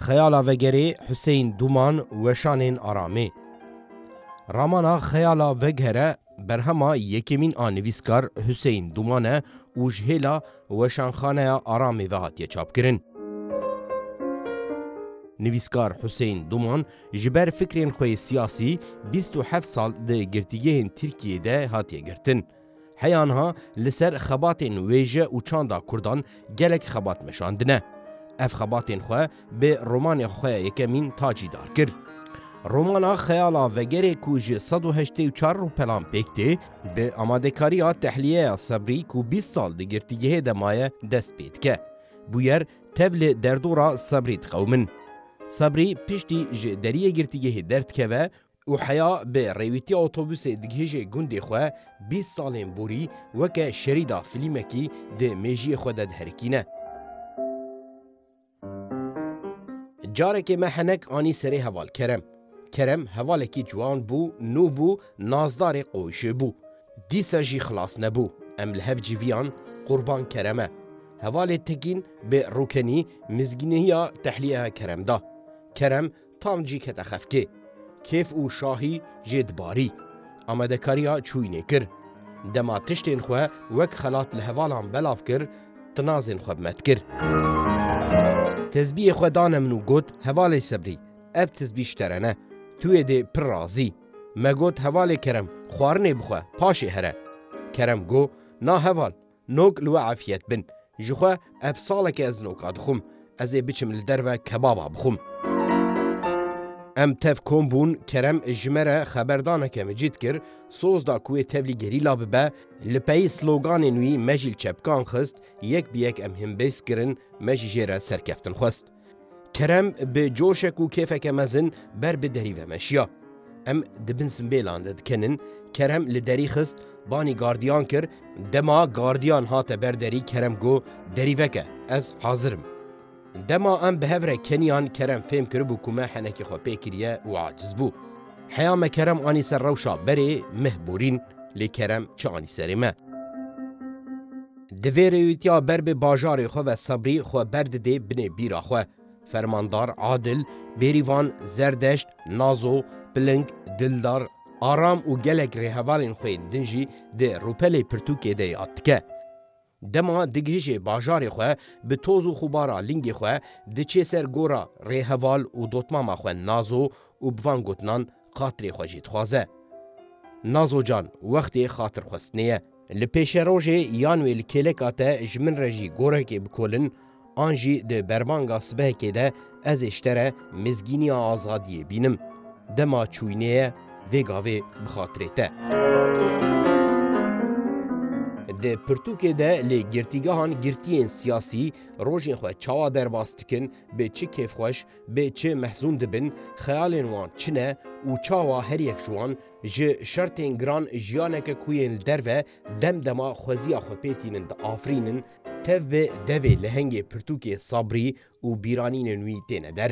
خیالا وگری حسین دومان وشانین آرامی رامانا خیالا وگره برهما یکمین آنویسکار حسین دومانه و جهیلا وشانخانه آرامی و هاتیه چاپ کرن. نویسکار حسین دومان جبر فکرین خوی سیاسی 27 سال ده گرتیگه ترکیه ده هاتیه گرتن. حیانها لسر خباتین ویجه و چاندا کردان گلک خبات مشاندنه. اف خباتین خواه به رومان خواه یکمین تاجی دار کرد. رومانا خیالا وگره کوج 184 رو پلان پکته به آمادکاری تحلیه صبری کو 20 سال ده گرتیگه ده مایه دست پید که. بویر تبل دردورا صبری تقومن. صبری پشتی دریه گرتیگه درد که و حیا به ریویتی اتوبوس دگهج گنده خواه 20 سالین بوری وکه شریدا فیلمکی ده میجی خود ده هرکینه. جاره که محنک آنی سری حوال کرم حوالکی جوان بو نو بو نازدار قویشه بو دیسا جی خلاص نبو ام لحف جیویان قربان کرمه حوال تکین به روکنی مزگینهی تحلیه کرم دا کرم تام جی کت خفکه کیف او شاهی جید باری آمدکاریا چوینه کر دما تشتین خواه وک خلات لحوالان بلاف کر تنازین خواه بمت کر تزبیه خواه دانمنو گود حوال صبری اف تزبیش ترنه توی ده پر رازی مگود حوال کرم خوارنه بخواه پاشه هره کرم گو نا حوال نوک لو عافیت بن جخواه اف سالک از نوک ادخم از بچم لدر و کبابا بخم ام تف کن بون کرم جمره خبردانه که مجید کر سوز دا کوی تبلی گری لاببه لپی سلوگان نوی مجیل چپکان خست یک بیک ام هم بیس کرن مجی جیره سرکفتن خست کرم به جوشک و کیفک مزن بر به دری و مشیا ام دبن سنبیلان دکنن کرم لدری خست بانی گاردیان کر دما گاردیان هات بر دری کرم گو دری وکه از حاضرم دما ام به هفره کنیان کرم فهم کربو کما حنکی خو پیکریه و عاجز بو حیام کرم آنی سر روشا بری مهبورین لی کرم چه آنی سری ما دوی ریویتیا بر به باجار خو و صبری خو برد ده بنه بیرا خو فرماندار عادل بریوان زردشت نازو پلنگ دلدار آرام و گلک ریحوالین خوین دنجی ده روپل پرتوکه ده یادکه دما دگهج باجار خواه به توز و خوبارا لنگ خواه ده چه سر گورا ریحوال و دوتماما خواه نازو و بوان گوتنان خاطر خواه جید خوازه نازو جان وقتی خاطر خواستنیه لپیش روژه یانوی لکلکاته جمن رجی گوره که بکولن آنجی ده بربانگا سبه که ده از اشتره مزگینی آزادیه بینم دما چوینه ویگاوی بخاطره ته ده پرتوکه ده لی گرتیگاهان گرتیین سیاسی روژین خواه چاوا در باستکن به چه کیف خوش به چه محزون دبن خیالین وان چنه و چاوا هر یک جوان جه شرطین گران جیانک کوین در و دم دما خوزیا خو پیتینن ده آفرینن تف به دوی لهنگ پرتوکه صبری و بیرانین نوی تینه در